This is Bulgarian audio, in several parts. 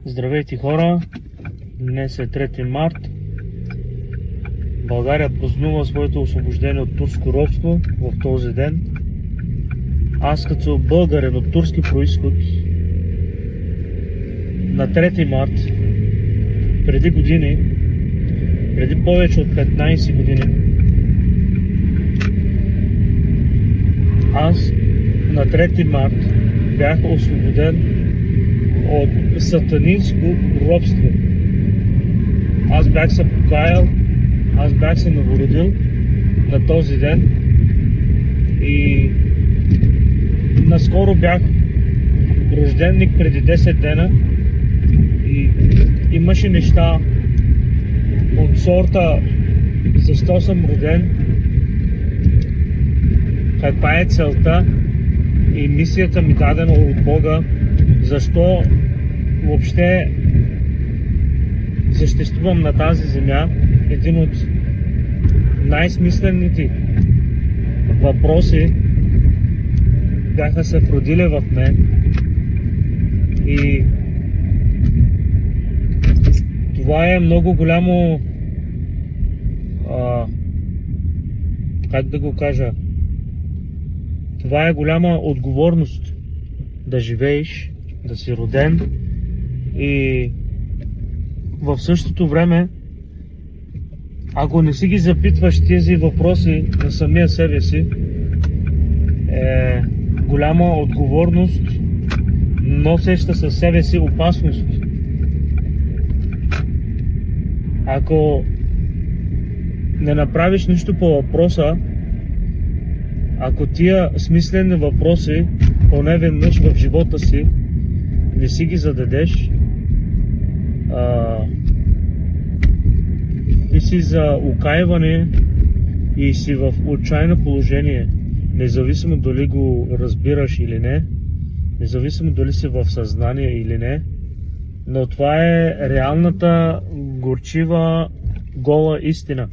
Здравейте, хора! Днес е 3 март. България празнува своето освобождение от турско робство в този ден. Аз като българин от турски происход на 3 март преди години, преди повече от 15 години, аз на 3 март бях освободен от сатанинско робство. Аз бях се покаял, аз бях се новородил на този ден и наскоро бях рожденник преди 10 дена и имаше неща от сорта защо съм роден, каква е целта и мисията ми дадена от Бога, защо въобще съществувам на тази земя. Един от най-смислените въпроси бяха се вродили в мен и това е много голямо как да го кажа, това е голяма отговорност да живееш, да си роден и в същото време, ако не си ги запитваш тези въпроси на самия себе си, е голяма отговорност, носеща със себе си опасност. Ако не направиш нищо по въпроса, ако тия смислени въпроси поне веднъж в живота си не си ги зададеш и си за окайване и си в отчаяно положение, независимо дали го разбираш или не, независимо дали си в съзнание или не, но това е реалната, горчива, гола истина.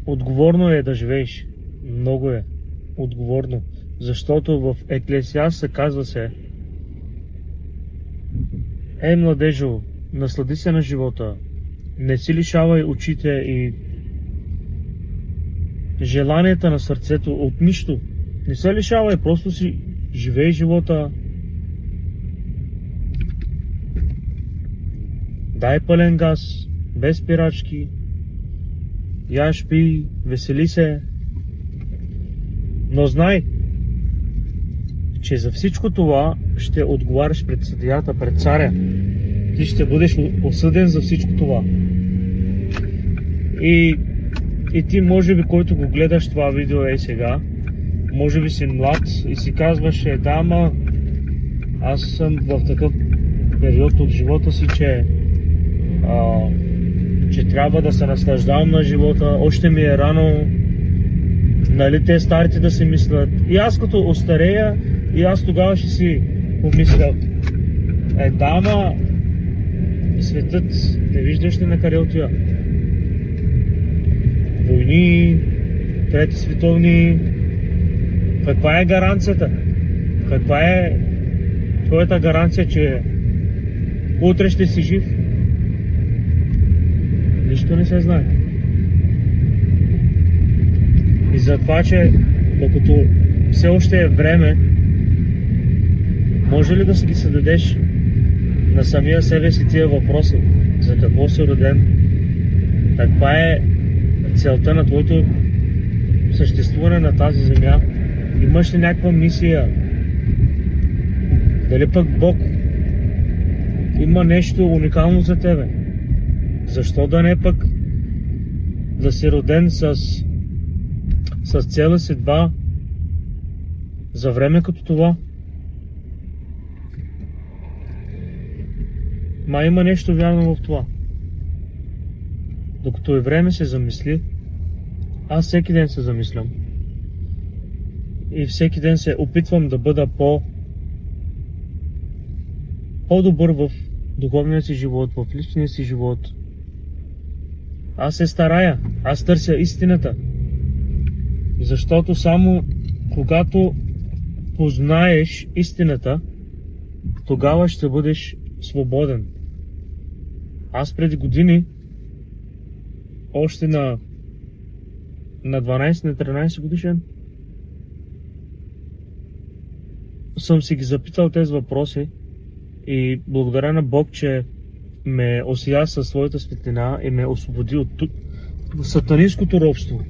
Отговорно е да живееш. Много е отговорно. Защото в Еклесиаст се казва се: Ей, младежо, наслади се на живота, не си лишавай очите и желанията на сърцето от нищо. Не се лишавай, просто си живей живота. Дай пълен газ, без спирачки. Яш, пи, весели се. Но знай, че за всичко това ще отговаряш пред съдията, пред царя. Ти ще бъдеш осъден за всичко това. И ти, може би, който го гледаш това видео сега, може би си млад и си казваш: да, ама аз съм в такъв период от живота си, че трябва да се наслаждавам на живота, още ми е рано, нали те старите да си мислят. И аз като остарея, и аз тогава ще си помисля: да, ама светът не виждаш ли на къде отива? Войни, трети световни, каква е гаранцията? Каква е твоята гаранция, че утре ще си жив? Нищо не се знае. И затова, че докато все още е време, може ли да си ги зададеш на самия себе си тия въпроси? За какво си роден? Каква е целта на твоето съществуване на тази земя? Имаш ли някаква мисия? Дали пък Бог има нещо уникално за тебе? Защо да не пък да си роден с цел и съдба за време като това? Има нещо вярно в това. Докато е време се замисли, аз всеки ден се замислям. И всеки ден се опитвам да бъда по-добър в духовния си живот, в личния си живот. Аз се старая, аз търся истината. Защото само когато познаеш истината, тогава ще бъдеш свободен. Аз преди години, още на 12, на 13 годишен, съм си ги запитал тези въпроси и благодаря на Бог, че ме осия със своята светлина и ме освободи от сатанинското робство.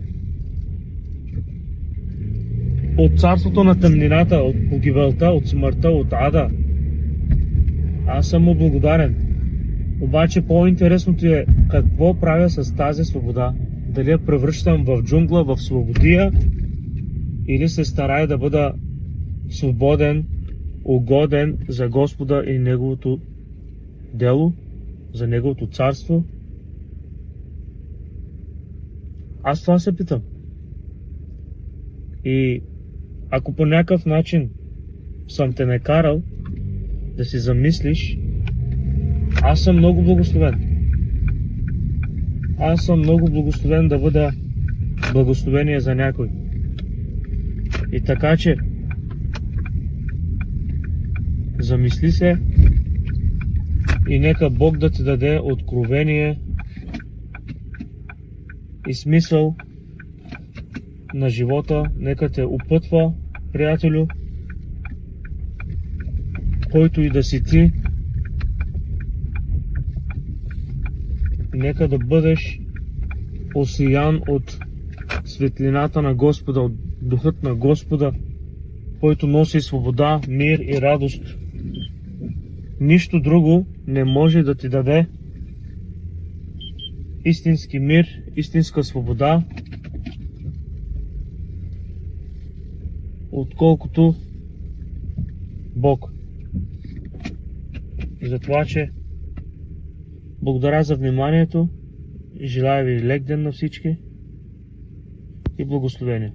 От царството на тъмнината, от погибелта, от смъртта, от ада. Аз съм му благодарен. Обаче по-интересното е какво правя с тази свобода. Дали я превръщам в джунгла, в свободия, или се старая да бъда свободен, угоден за Господа и Неговото дело, за Неговото царство. Аз това се питам. И ако по някакъв начин съм те накарал да си замислиш, аз съм много благословен. Аз съм много благословен да бъда благословение за някой. И така че, замисли се и нека Бог да ти даде откровение и смисъл на живота. Нека те упътва, приятелю, който и да си ти. Нека да бъдеш осиян от светлината на Господа, от духът на Господа, който носи свобода, мир и радост. Нищо друго не може да ти даде истински мир, истинска свобода, отколкото Бог. И затова, че благодаря за вниманието, желая ви лек ден на всички и благословение.